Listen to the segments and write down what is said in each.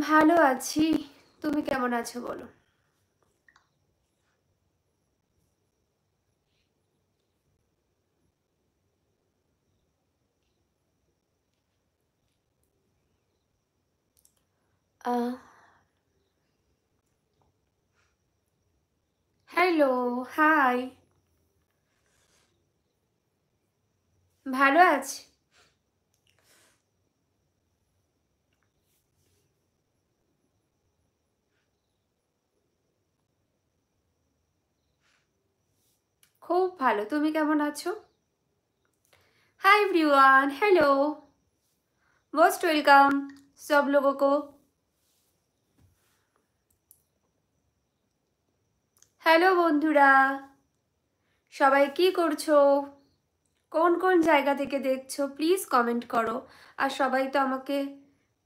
ভালো আছি। তুমি কেমন আছো বলো? আহ হ্যালো, হাই। ভালো আছি। খুব ভালো। তুমি কেমন আছো? Hi everyone, hello, most welcome सब लोगों को। হ্যালো বন্ধুরা, সবাই কি করছো? কোন কোন জায়গা থেকে দেখছো প্লিজ কমেন্ট করো। আর সবাই তো আমাকে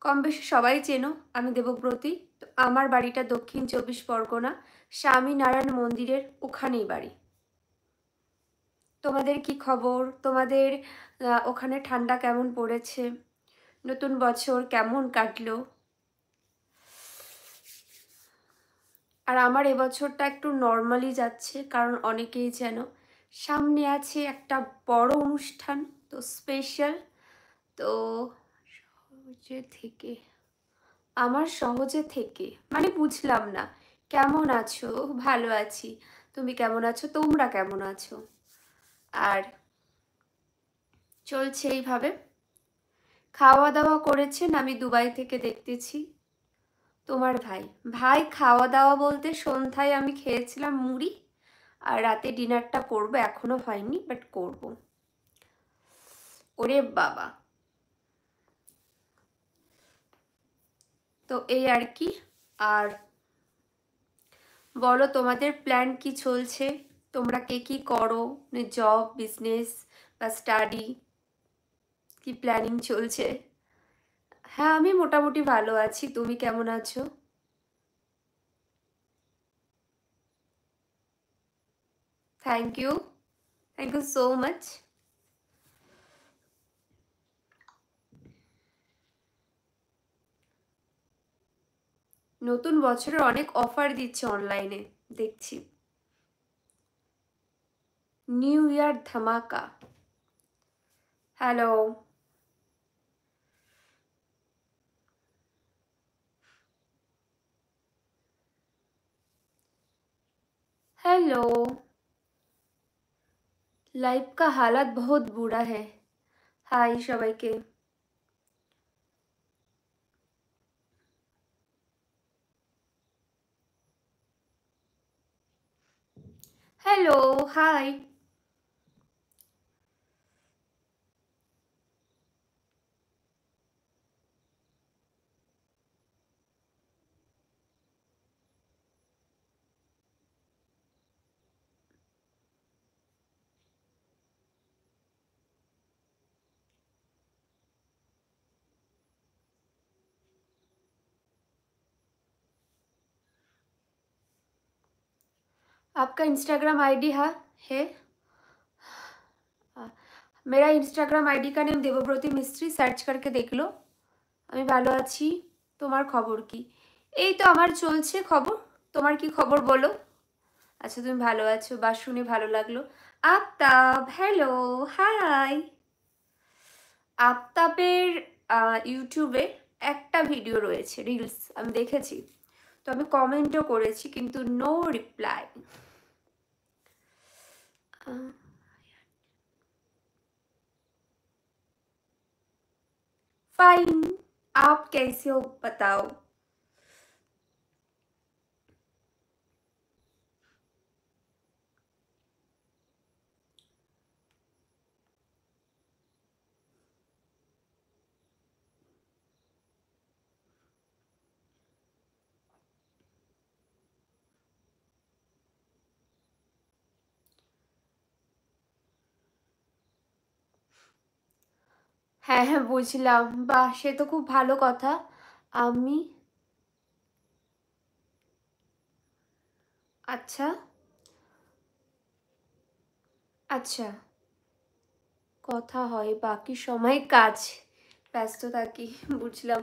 কম বেশি সবাই চেনো। আমি দেবব্রতী। তো আমার বাড়িটা দক্ষিণ 24 পরগনা, স্বামীনারায়ণ মন্দিরের ওখানেই বাড়ি। তোমাদের কি খবর? তোমাদের ওখানে ঠান্ডা কেমন পড়েছে? নতুন বছর কেমন কাটলো? আর আমার এবছরটা একটু নর্মালি যাচ্ছে, কারণ অনেকেই যেন সামনে আছে একটা বড় অনুষ্ঠান, তো স্পেশাল। তো সহজে থেকে আমার সহজে থেকে মানে বুঝলাম না। কেমন আছো? ভালো আছি। তুমি কেমন আছো? তোমরা কেমন আছো? আর চলছে এইভাবে। খাওয়া দাওয়া করেছেন? আমি দুবাই থেকে দেখতেছি। তোমার ভাই? ভাই খাওয়া দাওয়া বলতে সন্ধ্যায় আমি খেয়েছিলাম মুড়ি, আর রাতে ডিনারটা করবো, এখনো হয়নি বাট করব। ওরে বাবা! তো এই আর কি। আর বলো, তোমাদের প্ল্যান কি চলছে? তোমরা কে কি করো? জব, বিজনেস বা স্টাডি, কি প্ল্যানিং চলছে? হ্যাঁ, আমি মোটামুটি ভালো আছি। তুমি কেমন আছো? Thank you, thank you so much. নতুন বছরের অনেক অফার দিচ্ছে অনলাইনে, দেখছি। নিউ ইয়ার ধামাকা। Hello, hello. लाइफ का हालत बहुत बुरा है। हाय সবাইকে। Hello, hi. आपका इंस्टाग्राम आईडी है? आ, मेरा इंस्टाग्राम आईडी का नेम देवब्रती मिस्त्री, সার্চ करके देख लो। আমি ভালো আছি। তোমার খবর কি? এই তো আমার চলছে খবর। তোমার কি খবর বলো? আচ্ছা, তুমি ভালো আছো, বা শুনে ভালো লাগলো। Aftab, hello, high. আফতাবের ইউটিউবে একটা ভিডিও রয়েছে, রিলস, আমি দেখেছি। তো আমি কমেন্টও করেছি, কিন্তু নো রিপ্লাই। फाइन। आप कैसे हो बताओ? হ্যাঁ হ্যাঁ, বুঝলাম। বাহ, সে তো খুব ভালো কথা। আমি আচ্ছা, আচ্ছা, কথা হয়, বাকি সময় কাজ, ব্যস্ত থাকি। বুঝলাম।